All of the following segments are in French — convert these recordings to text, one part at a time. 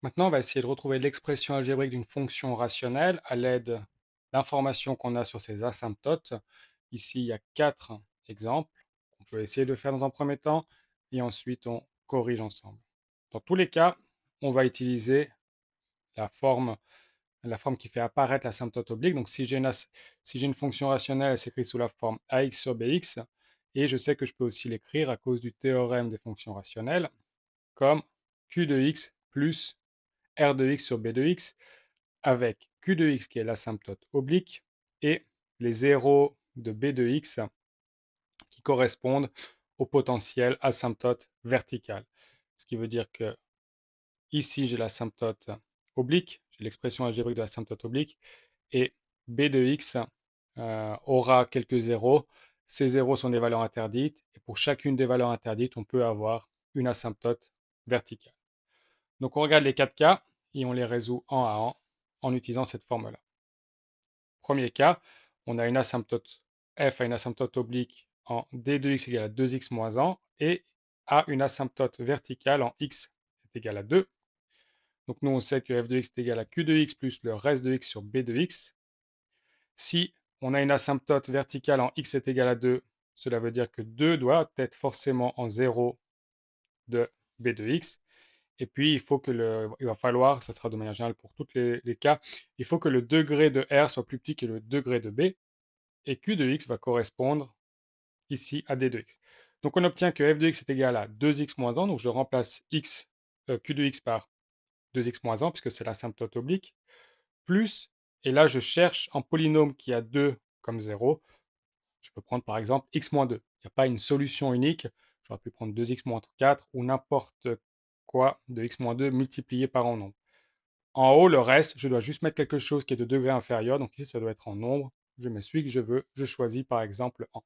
Maintenant, on va essayer de retrouver l'expression algébrique d'une fonction rationnelle à l'aide d'informations qu'on a sur ces asymptotes. Ici, il y a quatre exemples qu'on peut essayer de faire dans un premier temps et ensuite on corrige ensemble. Dans tous les cas, on va utiliser la forme, la forme qui fait apparaître l'asymptote oblique. Donc, si j'ai une fonction rationnelle, elle s'écrit sous la forme ax sur bx. Et je sais que je peux aussi l'écrire à cause du théorème des fonctions rationnelles comme q de x plus r de x sur b de x avec q de x qui est l'asymptote oblique et les zéros de b de x qui correspondent au potentiel asymptote vertical. Ce qui veut dire que ici j'ai l'asymptote oblique, j'ai l'expression algébrique de l'asymptote oblique et b de x aura quelques zéros. Ces zéros sont des valeurs interdites et pour chacune des valeurs interdites, on peut avoir une asymptote verticale. Donc on regarde les quatre cas et on les résout un à un en utilisant cette forme-là. Premier cas, on a une asymptote f a une asymptote oblique en d de x égale à 2x moins 1 et a une asymptote verticale en x est égal à 2. Donc nous on sait que f de x est égal à q de x plus le reste de x sur b de x. Si on a une asymptote verticale en x est égal à 2, cela veut dire que 2 doit être forcément en 0 de b de x. Et puis, il va falloir, ça sera de manière générale pour tous les cas, il faut que le degré de R soit plus petit que le degré de B. Et Q de X va correspondre ici à D de X. Donc, on obtient que F de X est égal à 2X moins 1. Donc, je remplace Q de X par 2X moins 1, puisque c'est l'asymptote oblique. Plus, et là, je cherche un polynôme qui a 2 comme 0. Je peux prendre par exemple X moins 2. Il n'y a pas une solution unique. J'aurais pu prendre 2x moins 4 ou n'importe quoi de x moins 2 multiplié par un nombre. En haut, le reste, je dois juste mettre quelque chose qui est de degré inférieur. Donc ici, ça doit être en nombre. Je mets celui que je veux. Je choisis par exemple 1.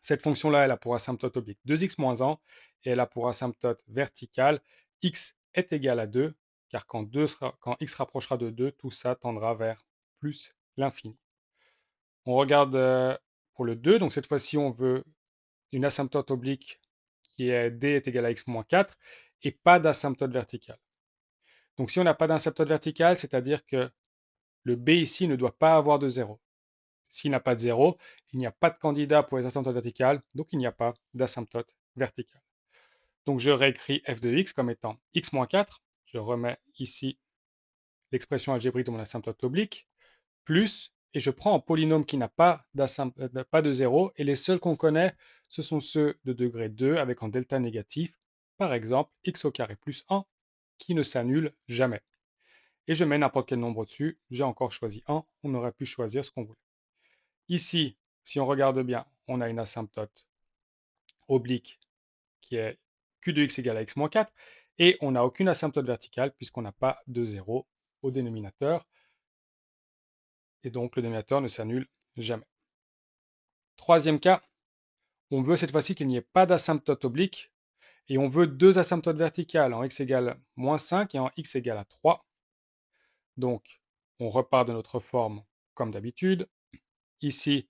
Cette fonction-là, elle a pour asymptote oblique 2x moins 1 et elle a pour asymptote verticale x est égal à 2, car quand x rapprochera de 2, tout ça tendra vers plus l'infini. On regarde pour le 2, donc cette fois-ci, on veut une asymptote oblique qui est d est égal à x moins 4 et pas d'asymptote verticale. Donc si on n'a pas d'asymptote verticale, c'est-à-dire que le b ici ne doit pas avoir de 0. S'il n'a pas de 0, il n'y a pas de candidat pour les asymptotes verticales, donc il n'y a pas d'asymptote verticale. Donc je réécris f de x comme étant x moins 4. Je remets ici l'expression algébrique de mon asymptote oblique, plus, et je prends un polynôme qui n'a pas, pas de 0, et les seuls qu'on connaît, ce sont ceux de degré 2 avec un delta négatif, par exemple x au carré plus 1, qui ne s'annule jamais. Et je mets n'importe quel nombre au-dessus, j'ai encore choisi 1, on aurait pu choisir ce qu'on voulait. Ici, si on regarde bien, on a une asymptote oblique qui est q de x égale à x moins 4, et on n'a aucune asymptote verticale puisqu'on n'a pas de 0 au dénominateur, et donc le dénominateur ne s'annule jamais. Troisième cas, on veut cette fois-ci qu'il n'y ait pas d'asymptote oblique, et on veut deux asymptotes verticales en x égale moins 5 et en x égale à 3. Donc, on repart de notre forme comme d'habitude. Ici,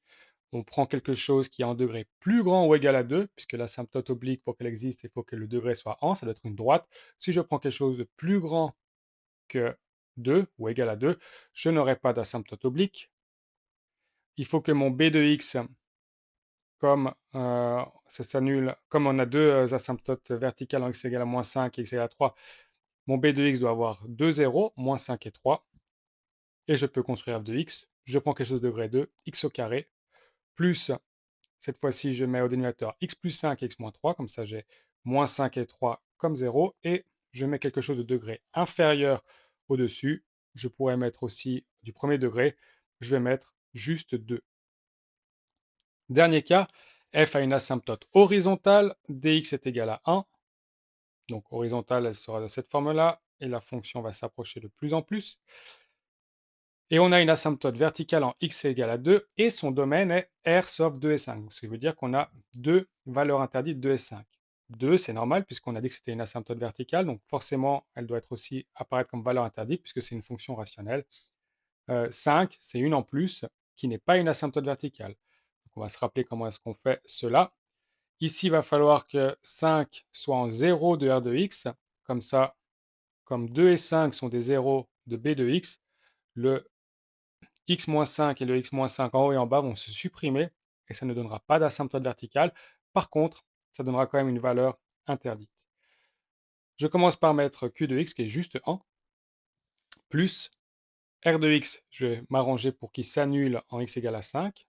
on prend quelque chose qui est en degré plus grand ou égal à 2, puisque l'asymptote oblique, pour qu'elle existe, il faut que le degré soit 1, ça doit être une droite. Si je prends quelque chose de plus grand que 2 ou égal à 2, je n'aurai pas d'asymptote oblique. Il faut que mon b de x, comme ça s'annule, comme on a deux asymptotes verticales en x égale à moins 5 et x égale à 3, mon b de x doit avoir deux zéros, moins 5 et 3, et je peux construire f de x. Je prends quelque chose de degré 2, x au carré, plus, cette fois-ci, je mets au dénominateur x plus 5 et x moins 3, comme ça j'ai moins 5 et 3 comme 0, et je mets quelque chose de degré inférieur au-dessus. Je pourrais mettre aussi du premier degré, je vais mettre juste 2. Dernier cas, f a une asymptote horizontale, dx est égal à 1. Donc horizontale, elle sera de cette forme-là, et la fonction va s'approcher de plus en plus. Et on a une asymptote verticale en x égale à 2 et son domaine est R sauf 2 et 5. Ce qui veut dire qu'on a deux valeurs interdites 2 et 5. 2, c'est normal puisqu'on a dit que c'était une asymptote verticale, donc forcément elle doit être aussi apparaître comme valeur interdite puisque c'est une fonction rationnelle. 5, c'est une en plus qui n'est pas une asymptote verticale. Donc on va se rappeler comment est-ce qu'on fait cela. Ici, il va falloir que 5 soit en 0 de R de x, comme ça comme 2 et 5 sont des zéros de b de x, le x-5 et le x-5 en haut et en bas vont se supprimer et ça ne donnera pas d'asymptote verticale. Par contre, ça donnera quand même une valeur interdite. Je commence par mettre q de x qui est juste 1, plus r de x, je vais m'arranger pour qu'il s'annule en x égale à 5.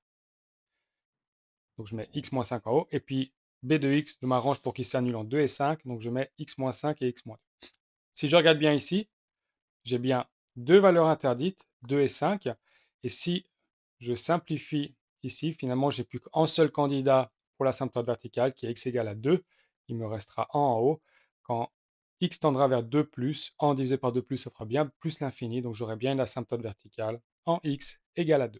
Donc je mets x moins 5 en haut. Et puis b de x, je m'arrange pour qu'il s'annule en 2 et 5. Donc je mets x moins 5 et x moins 2. Si je regarde bien ici, j'ai bien deux valeurs interdites, 2 et 5. Et si je simplifie ici, finalement, j'ai plus qu'un seul candidat pour l'asymptote verticale qui est x égale à 2. Il me restera 1 en haut. Quand x tendra vers 2 plus, 1 divisé par 2 plus, ça fera bien plus l'infini. Donc j'aurai bien une asymptote verticale en x égale à 2.